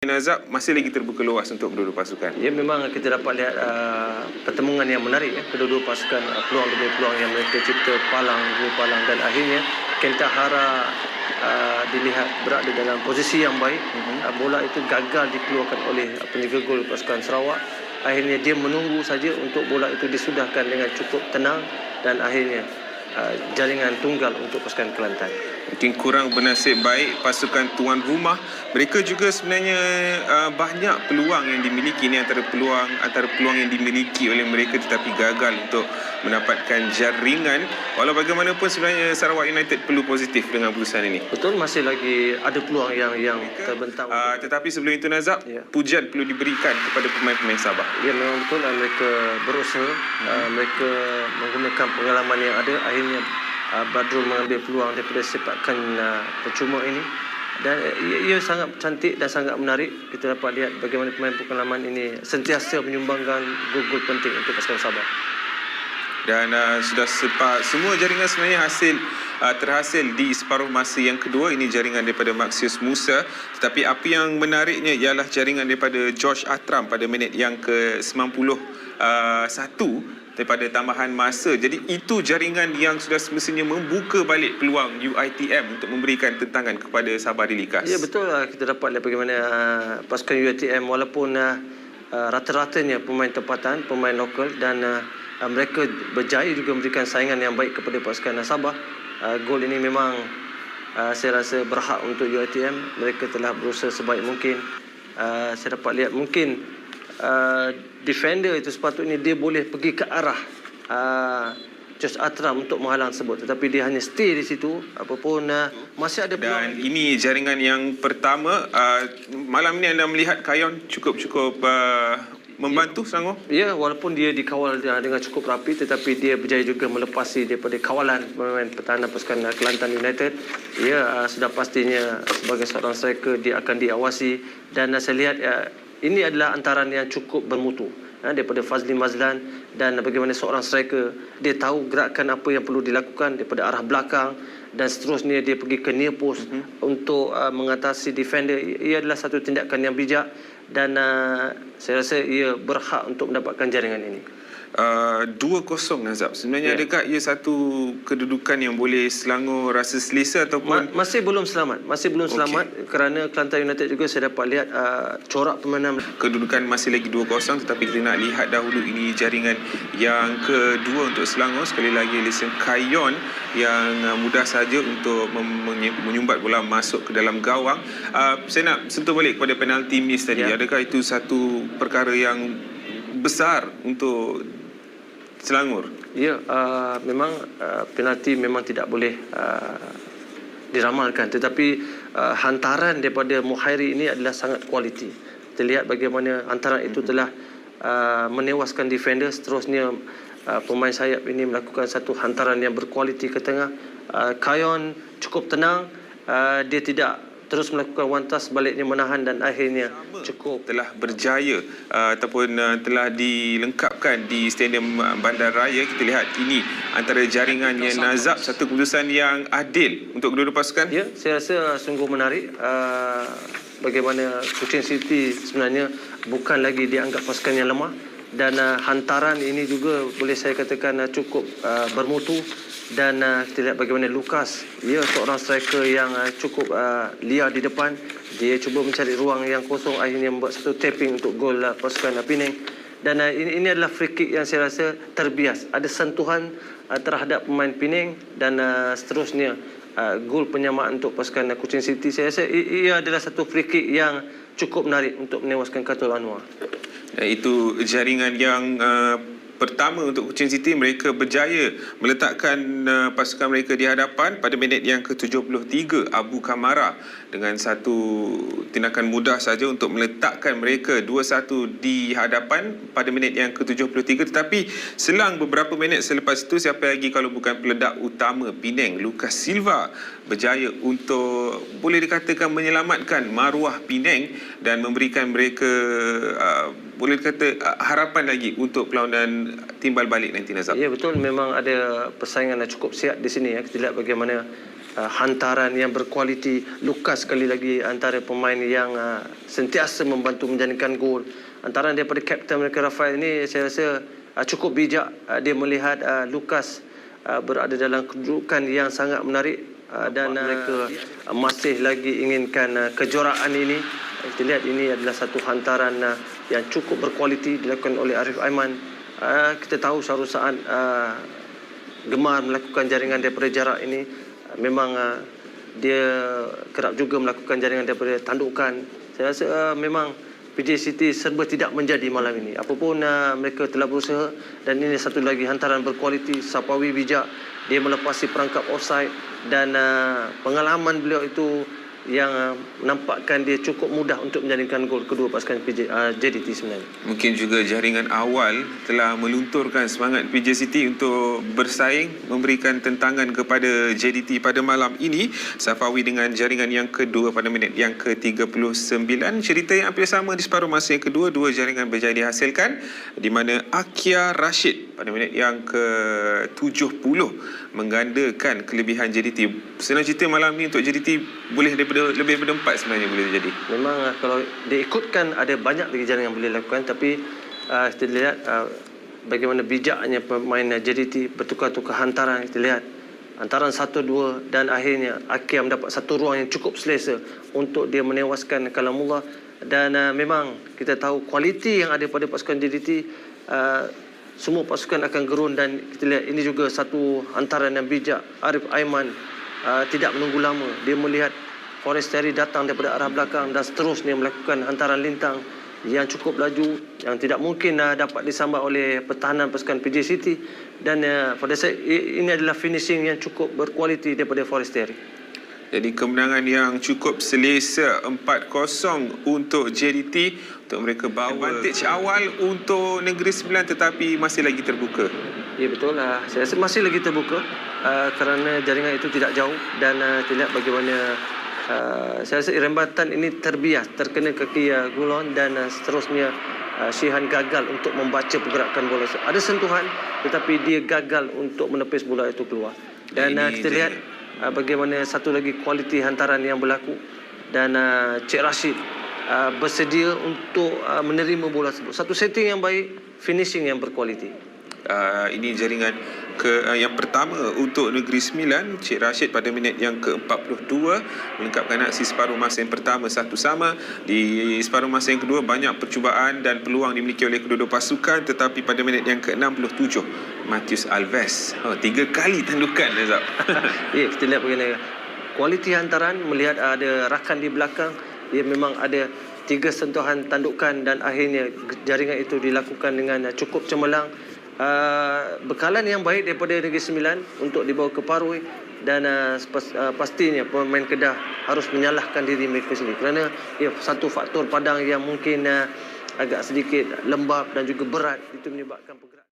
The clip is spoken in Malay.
Nazab masih lagi terbuka luas untuk kedua-dua pasukan. Ya, memang kita dapat lihat pertemuan yang menarik ya. Kedua-dua pasukan peluang demi peluang yang mereka cipta palang demi palang, dan akhirnya Kenta Hara dilihat berada dalam posisi yang baik. Bola itu gagal dikeluarkan oleh penjaga gol pasukan Sarawak. Akhirnya dia menunggu saja untuk bola itu disudahkan dengan cukup tenang, dan akhirnya jaringan tunggal untuk pasukan Kelantan. Mungkin kurang bernasib baik pasukan tuan rumah. Mereka juga sebenarnya banyak peluang yang dimiliki. Ini antara peluang yang dimiliki oleh mereka, tetapi gagal untuk mendapatkan jaringan. Walau bagaimanapun sebenarnya Sarawak United perlu positif dengan keputusan ini. Betul, masih lagi ada peluang yang terbentang. Tetapi sebelum itu Nazab, pujian perlu diberikan kepada pemain-pemain Sabah. Ya, memang betul, mereka berusaha. Mereka menggunakan pengalaman yang ada. Akhirnya Badrul mengambil peluang daripada sepakan percuma ini, dan ia sangat cantik dan sangat menarik. Kita dapat lihat bagaimana pemain pengalaman ini sentiasa menyumbangkan gol-gol penting untuk pasukan Sabah. Dan sudah semua jaringan sebenarnya terhasil di separuh masa yang kedua. Ini jaringan daripada Maxius Musa. Tetapi apa yang menariknya ialah jaringan daripada George Atram pada minit yang ke-91 daripada tambahan masa. Jadi itu jaringan yang sudah semestinya membuka balik peluang UiTM untuk memberikan tentangan kepada Sabah Daily Cast. Ya, betul. Kita dapat lihat bagaimana pasukan UiTM walaupun rata-ratanya pemain tempatan, pemain lokal, dan mereka berjaya juga memberikan saingan yang baik kepada pasukan Sabah. Gol ini memang saya rasa berhak untuk UiTM. Mereka telah berusaha sebaik mungkin. Saya dapat lihat mungkin defender itu sepatutnya dia boleh pergi ke arah Josh Atram untuk menghalang tersebut, tetapi dia hanya stay di situ. Apapun masih ada peluang. Dan ini jaringan yang pertama. Malam ini anda melihat Kayon cukup membantu Selangor? Ya, walaupun dia dikawal dengan cukup rapi, tetapi dia berjaya juga melepasi daripada kawalan pemain pertahanan pasukan Kelantan United. Ya, sudah pastinya sebagai seorang striker dia akan diawasi, dan saya lihat ini adalah antaran yang cukup bermutu daripada Fazli Mazlan, dan bagaimana seorang striker dia tahu gerakan apa yang perlu dilakukan daripada arah belakang, dan seterusnya dia pergi ke near post untuk mengatasi defender. Ia adalah satu tindakan yang bijak, dan saya rasa ia berhak untuk mendapatkan jaringan ini. 2-0 Nazab. Sebenarnya adakah ia satu kedudukan yang boleh Selangor rasa selesa ataupun masih belum selamat. Kerana Kelantan United juga saya dapat lihat corak permainan. Kedudukan masih lagi 2-0, tetapi kita nak lihat dahulu ini jaringan yang kedua untuk Selangor. Sekali lagi Listen Kayon yang mudah saja untuk menyumbat bola masuk ke dalam gawang. Saya nak sentuh balik kepada penalti miss tadi. Adakah itu satu perkara yang besar untuk Selangor? Ya, memang penalti memang tidak boleh diramalkan, tetapi hantaran daripada Muhairi ini adalah sangat kualiti. Kita lihat bagaimana hantaran itu telah menewaskan defender. Seterusnya pemain sayap ini melakukan satu hantaran yang berkualiti ke tengah. Kayon cukup tenang, dia tidak terus melakukan one touch, sebaliknya menahan, dan akhirnya cukup telah berjaya ataupun telah dilengkapkan di Stadium Bandaraya. Kita lihat ini antara jaringannya Nazab, satu keputusan yang adil untuk kedua-dua pasukan. Ya, saya rasa sungguh menarik bagaimana Kuching City sebenarnya bukan lagi dianggap pasukan yang lemah, dan hantaran ini juga boleh saya katakan cukup bermutu. Dan kita lihat bagaimana Lucas, dia seorang striker yang cukup liar di depan. Dia cuba mencari ruang yang kosong, akhirnya membuat satu tapping untuk gol pasukan Penang. Dan ini adalah free kick yang saya rasa terbias. Ada sentuhan terhadap pemain Penang, dan seterusnya gol penyamaan untuk pasukan Kuching City. Saya rasa ia adalah satu free kick yang cukup menarik untuk menewaskan Khairul Anwar. Itu jaringan yang pertama untuk Kuching City. Mereka berjaya meletakkan pasukan mereka di hadapan pada minit yang ke-73. Abu Kamara dengan satu tindakan mudah saja untuk meletakkan mereka 2-1 di hadapan pada minit yang ke-73. Tetapi selang beberapa minit selepas itu, siapa lagi kalau bukan peledak utama Penang, Lucas Silva, berjaya untuk boleh dikatakan menyelamatkan maruah Penang dan memberikan mereka boleh dikata harapan lagi untuk perlawanan timbal balik nanti, Nazab. Ya, betul, memang ada persaingan yang cukup sihat di sini. Kita lihat bagaimana hantaran yang berkualiti. Lucas sekali lagi antara pemain yang sentiasa membantu menjaringkan gol. Antara daripada kapten mereka Rafael ini saya rasa cukup bijak dia melihat Lucas berada dalam kedudukan yang sangat menarik dan mereka masih lagi inginkan kejuaraan ini. Kita lihat ini adalah satu hantaran yang cukup berkualiti dilakukan oleh Arif Aiman. Kita tahu Syahrul Saad gemar melakukan jaringan daripada jarak ini. Memang dia kerap juga melakukan jaringan daripada tandukan. Saya rasa memang PJ City serba tidak menjadi malam ini. Apapun mereka telah berusaha dan ini satu lagi hantaran berkualiti. Sapawi bijak, dia melepasi perangkap offside dan pengalaman beliau itu yang menampakkan dia cukup mudah untuk menjaringkan gol kedua pasukan JDT sebenarnya. Mungkin juga jaringan awal telah melunturkan semangat PJ City untuk bersaing, memberikan tentangan kepada JDT pada malam ini. Safawi dengan jaringan yang kedua pada minit yang ke-39. Cerita yang hampir sama di separuh masa yang kedua, dua jaringan berjaya dihasilkan di mana Akia Rashid pada minit yang ke-70 menggandakan kelebihan JDT. Senang cerita malam ni untuk JDT boleh lebih daripada 4 sebenarnya boleh jadi. Memang kalau diikutkan ada banyak lagi jaringan yang boleh lakukan, tapi kita lihat bagaimana bijaknya pemain JDT bertukar-tukar hantaran. Kita lihat hantaran 1-2 dan akhirnya Akia mendapat satu ruang yang cukup selesa untuk dia menewaskan Kalamullah. Dan memang kita tahu kualiti yang ada pada pasukan JDT, semua pasukan akan gerun dan kita lihat ini juga satu hantaran yang bijak. Arif Aiman tidak menunggu lama. Dia melihat Forestieri datang daripada arah belakang dan seterusnya melakukan hantaran lintang yang cukup laju, yang tidak mungkin dapat disambar oleh pertahanan pasukan PJ City. Dan pada saya ini adalah finishing yang cukup berkualiti daripada Forestieri. Jadi kemenangan yang cukup selesa 4-0 untuk JDT, untuk mereka bawa advantage awal untuk Negeri Sembilan tetapi masih lagi terbuka. Ya betul, saya rasa masih lagi terbuka kerana jaringan itu tidak jauh dan kita lihat bagaimana saya rasa rembatan ini terbias, terkena kaki Gulon dan seterusnya Syihan gagal untuk membaca pergerakan bola. Ada sentuhan tetapi dia gagal untuk menepis bola itu keluar. Dan kita lihat bagaimana satu lagi kualiti hantaran yang berlaku dan Cik Rashid bersedia untuk menerima bola tersebut. Satu setting yang baik, finishing yang berkualiti. Ini jaringan yang pertama untuk Negeri Sembilan. Cik Rashid pada minit yang ke-42 melengkapkan aksi separuh masa yang pertama 1-1. Di separuh masa yang kedua banyak percubaan dan peluang dimiliki oleh kedua-dua pasukan, tetapi pada minit yang ke-67 Matius Alves 3 kali tandukan. Ya, kita lihat bagaimana kualiti hantaran, melihat ada rakan di belakang, dia memang ada 3 sentuhan tandukan dan akhirnya jaringan itu dilakukan dengan cukup cemerlang. Bekalan yang baik daripada Negeri Sembilan untuk dibawa ke Parui dan pastinya pemain Kedah harus menyalahkan diri mereka sendiri kerana satu faktor padang yang mungkin agak sedikit lembab dan juga berat itu menyebabkan pergerakan.